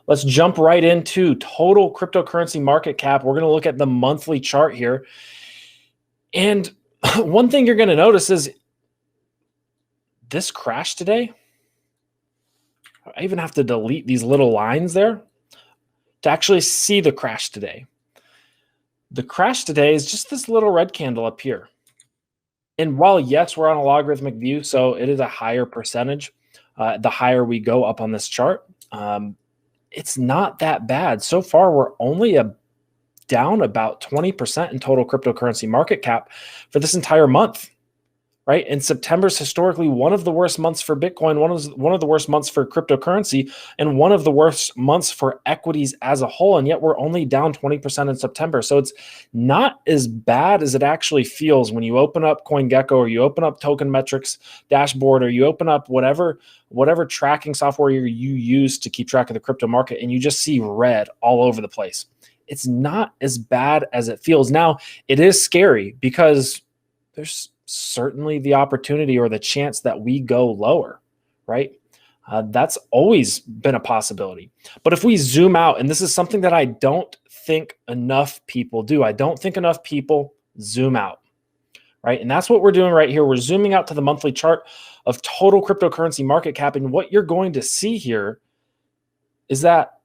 Let's jump right into total cryptocurrency market cap. We're going to look at the monthly chart here. And one thing you're going to notice is this crash today. I even have to delete these little lines there to actually see the crash today. The crash today is just this little red candle up here. And while, yes, we're on a logarithmic view, so it is a higher percentage, the higher we go up on this chart, it's not that bad. So far, we're only down about 20% in total cryptocurrency market cap for this entire month, right? And September is historically one of the worst months for Bitcoin, one of the worst months for cryptocurrency, and one of the worst months for equities as a whole. And yet we're only down 20% in September. So it's not as bad as it actually feels when you open up CoinGecko or you open up Token Metrics dashboard or you open up whatever tracking software you use to keep track of the crypto market, and you just see red all over the place. It's not as bad as it feels. Now, it is scary because there's certainly the opportunity or the chance that we go lower, right? That's always been a possibility. But if we zoom out, and this is something that I don't think enough people do, I don't think enough people zoom out, right? And that's what we're doing right here. We're zooming out to the monthly chart of total cryptocurrency market cap. And what you're going to see here is that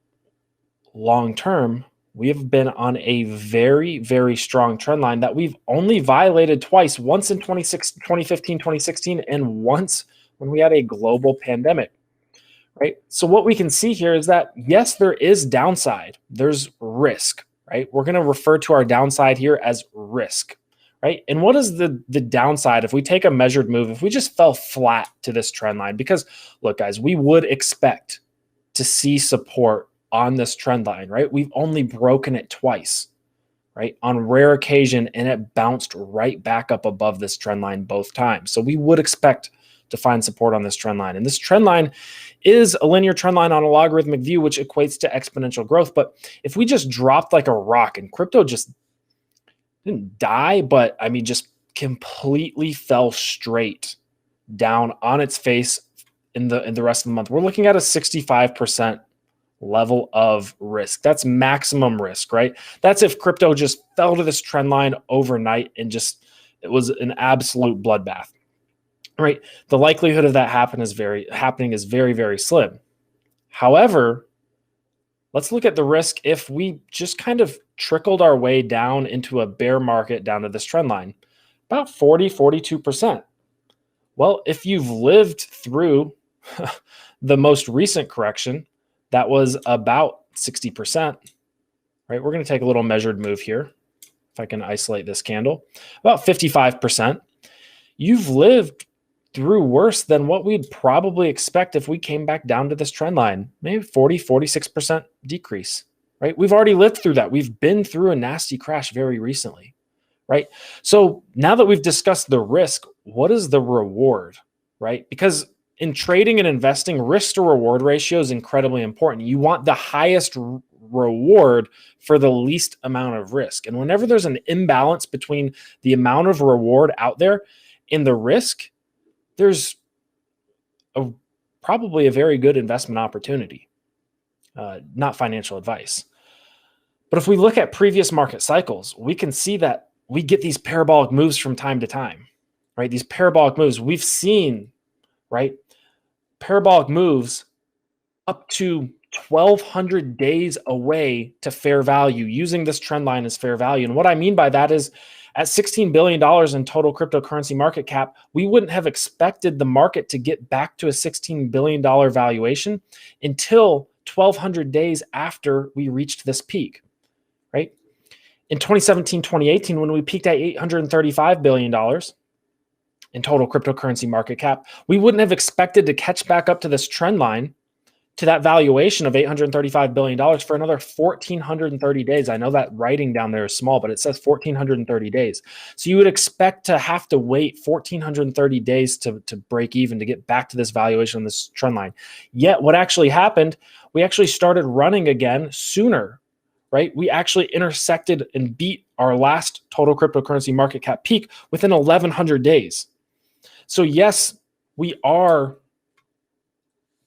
long-term, we have been on a very, very strong trend line that we've only violated twice, once in 2015, 2016, and once when we had a global pandemic, right? So what we can see here is that, yes, there is downside. There's risk, right? We're going to refer to our downside here as risk, right? And what is the downside if we take a measured move, if we just fell flat to this trend line? Because look, guys, we would expect to see support on this trend line, right? We've only broken it twice, right? On rare occasion, and it bounced right back up above this trend line both times. So we would expect to find support on this trend line. And this trend line is a linear trend line on a logarithmic view, which equates to exponential growth. But if we just dropped like a rock and crypto just didn't die, but I mean, just completely fell straight down on its face in the rest of the month, we're looking at a 65% level of risk. That's maximum risk, right? That's if crypto just fell to this trend line overnight and just, it was an absolute bloodbath, right? The likelihood of that happening is very, very slim. However, let's look at the risk if we just kind of trickled our way down into a bear market down to this trend line, about 42%. Well, if you've lived through the most recent correction, that was about 60%, right? We're going to take a little measured move here. If I can isolate this candle, about 55%. You've lived through worse than what we'd probably expect if we came back down to this trend line, maybe 46% decrease, right? We've already lived through that. We've been through a nasty crash very recently, right? So now that we've discussed the risk, what is the reward, right? Because in trading and investing, risk to reward ratio is incredibly important. You want the highest reward for the least amount of risk. And whenever there's an imbalance between the amount of reward out there and the risk, there's probably a very good investment opportunity, not financial advice. But if we look at previous market cycles, we can see that we get these parabolic moves from time to time, right? These parabolic moves we've seen, right? Parabolic moves up to 1,200 days away to fair value, using this trend line as fair value. And what I mean by that is at $16 billion in total cryptocurrency market cap, we wouldn't have expected the market to get back to a $16 billion valuation until 1,200 days after we reached this peak, right? In 2017, 2018, when we peaked at $835 billion, in total cryptocurrency market cap, we wouldn't have expected to catch back up to this trend line, to that valuation of $835 billion for another 1,430 days. I know that writing down there is small, but it says 1,430 days. So you would expect to have to wait 1,430 days to break even, to get back to this valuation on this trend line. Yet what actually happened, we actually started running again sooner, right? We actually intersected and beat our last total cryptocurrency market cap peak within 1,100 days. So yes, we are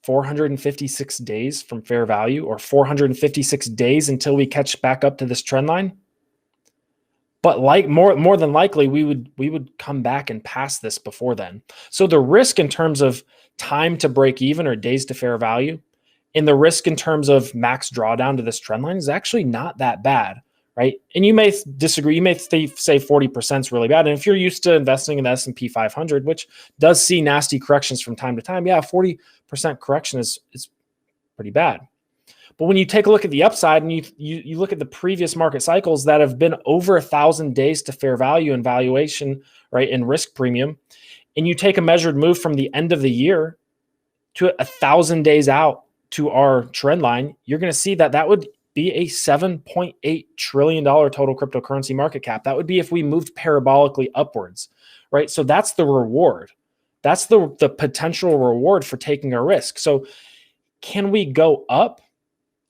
456 days from fair value, or 456 days until we catch back up to this trend line. But more than likely, we would come back and pass this before then. So the risk in terms of time to break even or days to fair value, and the risk in terms of max drawdown to this trend line is actually not that bad, right? And you may disagree. You may say 40% is really bad. And if you're used to investing in the S&P 500, which does see nasty corrections from time to time, yeah, 40% correction is pretty bad. But when you take a look at the upside and you look at the previous market cycles that have been over 1,000 days to fair value and valuation, right, and risk premium, and you take a measured move from the end of the year to 1,000 days out to our trend line, you're going to see that would be a $7.8 trillion total cryptocurrency market cap. That would be if we moved parabolically upwards, right? So that's the reward. That's the potential reward for taking a risk. So can we go up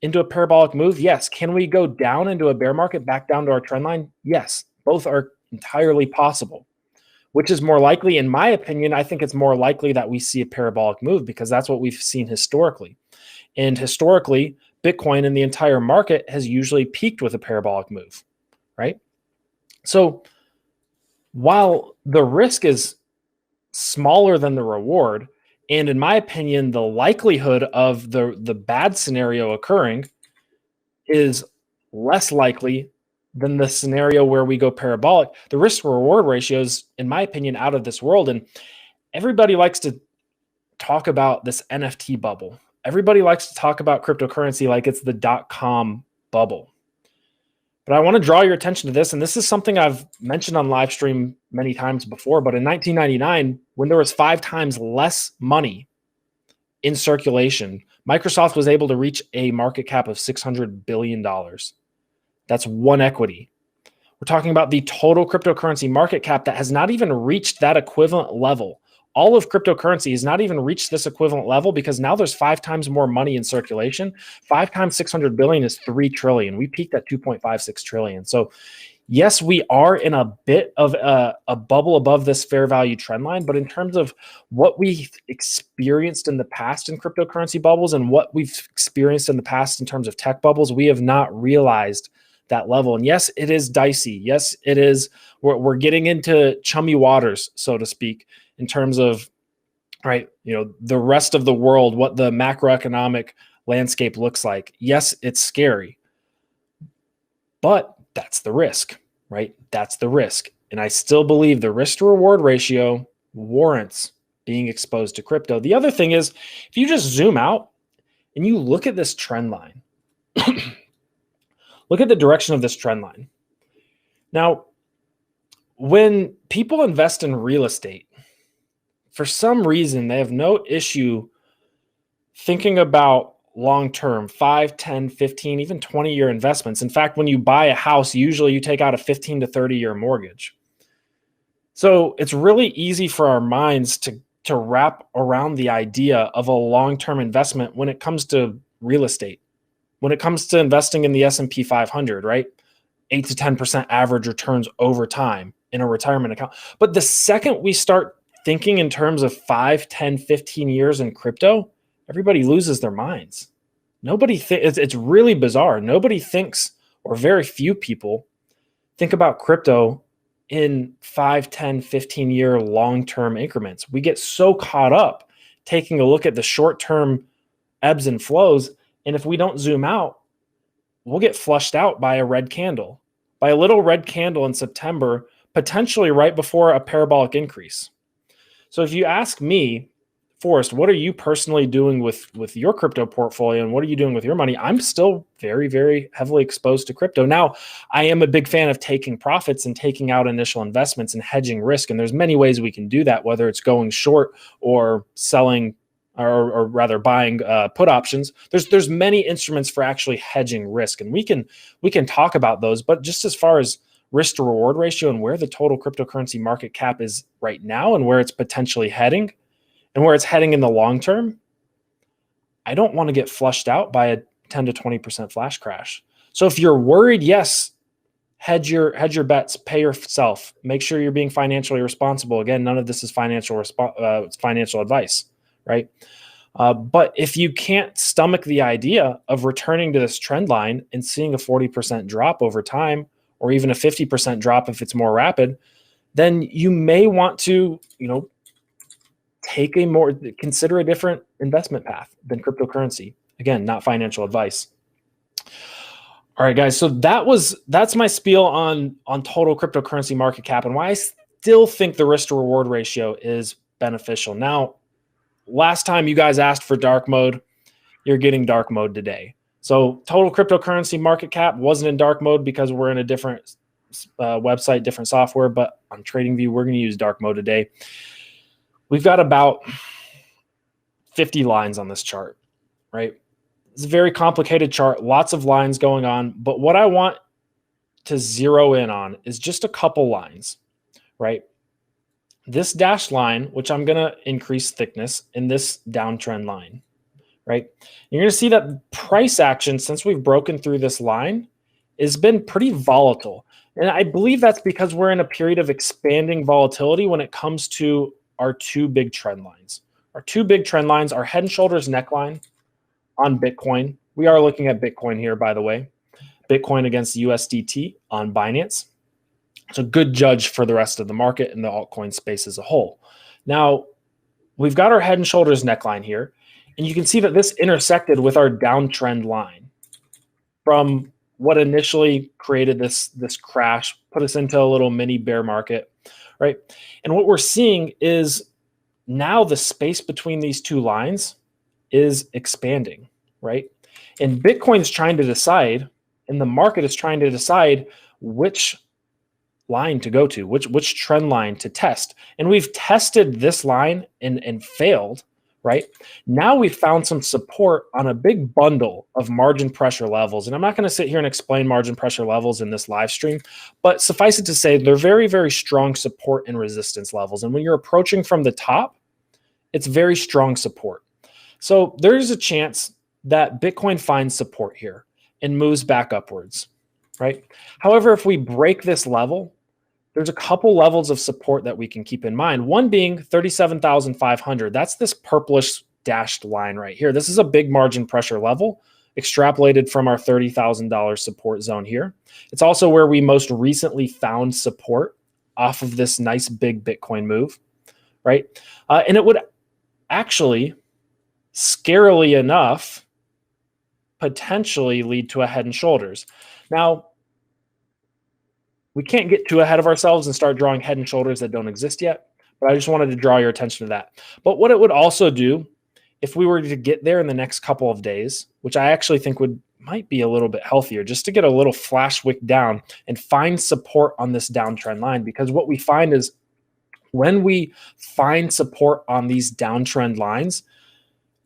into a parabolic move? Yes. Can we go down into a bear market, back down to our trend line? Yes. Both are entirely possible. Which is more likely? In my opinion, I think it's more likely that we see a parabolic move because that's what we've seen historically. And historically, Bitcoin and the entire market has usually peaked with a parabolic move, right? So while the risk is smaller than the reward, and in my opinion, the likelihood of the bad scenario occurring is less likely than the scenario where we go parabolic, the risk reward ratio is, in my opinion, out of this world. And everybody likes to talk about this NFT bubble. Everybody likes to talk about cryptocurrency like it's the .com bubble. But I want to draw your attention to this, and this is something I've mentioned on live stream many times before, but in 1999, when there was 5 times less money in circulation, Microsoft was able to reach a market cap of $600 billion. That's one equity. We're talking about the total cryptocurrency market cap that has not even reached that equivalent level. All of cryptocurrency has not even reached this equivalent level because now there's 5 times more money in circulation. 5 times 600 billion is 3 trillion. We peaked at 2.56 trillion. So yes, we are in a bit of a bubble above this fair value trend line, but in terms of what we've experienced in the past in cryptocurrency bubbles and what we've experienced in the past in terms of tech bubbles, we have not realized that level. And yes, it is dicey. Yes, it is. We're getting into chummy waters, so to speak, in terms of, right, the rest of the world, what the macroeconomic landscape looks like. Yes, it's scary, but that's the risk, right? That's the risk. And I still believe the risk to reward ratio warrants being exposed to crypto. The other thing is, if you just zoom out and you look at this trend line, look at the direction of this trend line. Now, when people invest in real estate, for some reason, they have no issue thinking about long-term 5, 10, 15, even 20-year investments. In fact, when you buy a house, usually you take out a 15 to 30-year mortgage. So it's really easy for our minds to wrap around the idea of a long-term investment when it comes to real estate. When it comes to investing in the S&P 500, right? 8 to 10% average returns over time in a retirement account. But the second we start thinking in terms of 5, 10, 15 years in crypto, everybody loses their minds. It's really bizarre. Nobody thinks, or very few people think about crypto in 5, 10, 15-year long-term increments. We get so caught up taking a look at the short-term ebbs and flows, and if we don't zoom out, we'll get flushed out by a red candle, by a little red candle in September, potentially right before a parabolic increase. So if you ask me, Forrest, what are you personally doing with your crypto portfolio and what are you doing with your money? I'm still very, very heavily exposed to crypto. Now, I am a big fan of taking profits and taking out initial investments and hedging risk. And there's many ways we can do that, whether it's going short or selling or rather buying put options. There's many instruments for actually hedging risk. And we can talk about those. But just as far as risk to reward ratio and where the total cryptocurrency market cap is right now and where it's potentially heading, and where it's heading in the long term, I don't want to get flushed out by a 10 to 20% flash crash. So if you're worried, yes, hedge your bets, pay yourself, make sure you're being financially responsible. Again, none of this is financial advice, right? But if you can't stomach the idea of returning to this trend line and seeing a 40% drop over time, or even a 50% drop if it's more rapid, then you may want to, consider a different investment path than cryptocurrency. Again, not financial advice. All right, guys. So that's my spiel on total cryptocurrency market cap and why I still think the risk to reward ratio is beneficial. Now, last time you guys asked for dark mode, you're getting dark mode today. So total cryptocurrency market cap wasn't in dark mode because we're in a different website, different software, but on TradingView, we're going to use dark mode today. We've got about 50 lines on this chart, right? It's a very complicated chart, lots of lines going on, but what I want to zero in on is just a couple lines, right? This dashed line, which I'm going to increase thickness, in this downtrend line, right? You're going to see that price action since we've broken through this line has been pretty volatile. And I believe that's because we're in a period of expanding volatility when it comes to our two big trend lines. Our two big trend lines are head and shoulders neckline on Bitcoin. We are looking at Bitcoin here, by the way. Bitcoin against USDT on Binance. It's a good judge for the rest of the market and the altcoin space as a whole. Now, we've got our head and shoulders neckline here, and you can see that this intersected with our downtrend line from what initially created this crash, put us into a little mini bear market, right? And what we're seeing is now the space between these two lines is expanding, right? And Bitcoin's trying to decide, and the market is trying to decide which line to go to, which trend line to test. And we've tested this line and failed, right? Now we've found some support on a big bundle of margin pressure levels. And I'm not going to sit here and explain margin pressure levels in this live stream, but suffice it to say, they're very, very strong support and resistance levels. And when you're approaching from the top, it's very strong support. So there's a chance that Bitcoin finds support here and moves back upwards, right? However, if we break this level, there's a couple levels of support that we can keep in mind. One being 37,500. That's this purplish dashed line right here. This is a big margin pressure level extrapolated from our $30,000 support zone here. It's also where we most recently found support off of this nice big Bitcoin move, right? And it would actually, scarily enough, potentially lead to a head and shoulders. Now, we can't get too ahead of ourselves and start drawing head and shoulders that don't exist yet, but I just wanted to draw your attention to that. But what it would also do, if we were to get there in the next couple of days, which I actually think might be a little bit healthier, just to get a little flash wick down and find support on this downtrend line, because what we find is when we find support on these downtrend lines,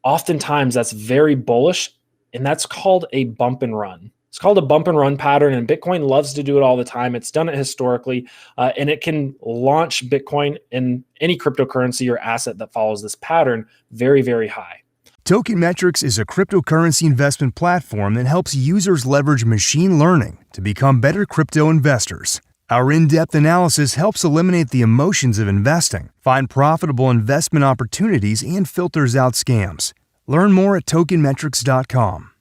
oftentimes that's very bullish, and that's called a bump and run. It's called a bump and run pattern, and Bitcoin loves to do it all the time. It's done it historically, and it can launch Bitcoin in any cryptocurrency or asset that follows this pattern very, very high. Token Metrics is a cryptocurrency investment platform that helps users leverage machine learning to become better crypto investors. Our in-depth analysis helps eliminate the emotions of investing, find profitable investment opportunities, and filters out scams. Learn more at tokenmetrics.com.